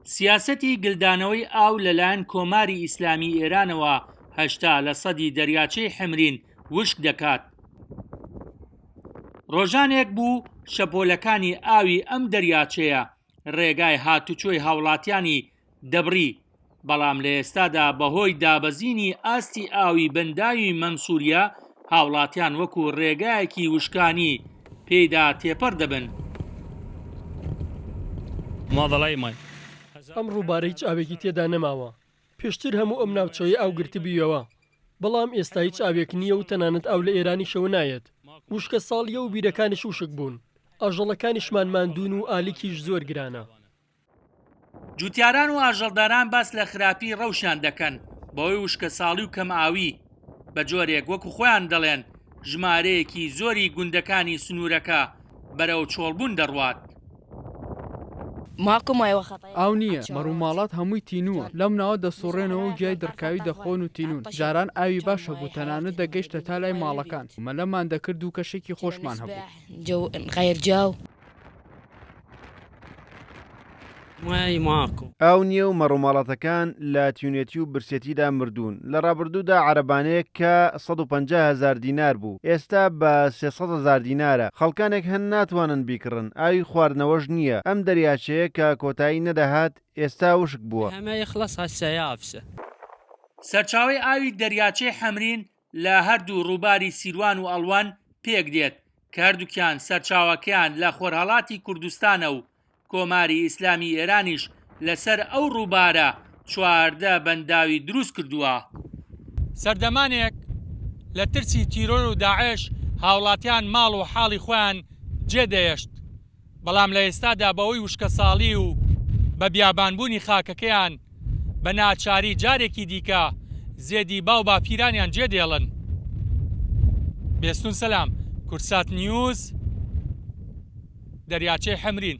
سیاسەتی گلدانەوەی ئاو لەلایەن کۆماری ئیسلامی ئێرانەوە 80% دەریاچەی حەمرین وشک دەکات. ڕۆژانێک بوو شەپۆلەکانی ئاوی ئەم دەریاچەیە ڕێگای هاتوچۆی هاوڵاتیانی دەبڕی، بەڵام لە ئێستادا بەهۆی دابەزینی ئاستی ئاوی بەنداوی مەنسووریە هاوڵاتیان وەکو ڕێگایەکی وشکانی پێیدا تێپەڕ دەبن. ئەم ڕووبارە هیچ ئاوێکی تێدا نەماوە. پێشتر هەموو ئەم ناوچەوەی ئاو گرتبوویەوە، بەڵام ئێستا هیچ ئاوێک نییە و تەنانەت ئاو لە ئێرانیشەوە نایەت. وشکە ساڵیە و بیرەکانیش وشک بوون. ئاژەڵەکانیشمان ماندوون و ئالیکیش زۆر گرانە. جوتیاران و ئاژەڵداران باس لە خراپی ڕەوشیان دەکەن بەهۆی وشکە ساڵی و کەم ئاوی. بە جۆرێک وەکو خۆیان دەڵێن ژمارەیەکی زۆری گوندەکانی سنوورەکە بەرەو چۆڵبوون دەڕوات. ئاو نییە، مەڕووماڵات هەمووی تینووە، لەم ناوە دەسوڕێنەوە و گیای دڕکاوی دەخۆن و تینون. جاران ئاوی باشە بوو تەنانەت دەگەیشتە تا لای ماڵەکان. مەلەمان دەکرد و کەشێکی خۆشمان هەبوو. ئاو نییە و مەڕووماڵەتەکان لە تیونێتی و برسێتیدا مردوون. لە ڕابردوودا عەرەبانەیەک کە 150,000 دینار بوو، ئێستا بە 300,000 دینارە. خەڵکانێک هەن ناتوانن بیکڕن، ئاوی خواردنەوەش نییە. ئەم دەریاچەیە کە کۆتایی نەدەهات ئێستا وشک بووە. سەرچاوەی ئاوی دەریاچەی حەمرین لە هەردوو ڕووباری سیروان و ئەڵوان پێک دێت کە هەردووکیان سەرچاوەکەیان لە خۆرهەڵاتی کوردستانە و کۆماری ئیسلامی ئێرانیش لەسەر ئەو ڕووبارە 14 بەنداوی دروست کردووە. سەردەمانێک لە ترسی تیرۆر و داعش هاوڵاتیان ماڵ و حاڵی خۆیان جێدەهێشت، بەڵام لە ئێستادا بەوەی وشکە ساڵی و بە بیابانبوونی خاکەکەیان بە ناچاری جارێکی دیکە زێدی باو باپیرانیان جێدێڵن. بێستون سەلام، کورسات نیوز، دەریاچەی حەمرین.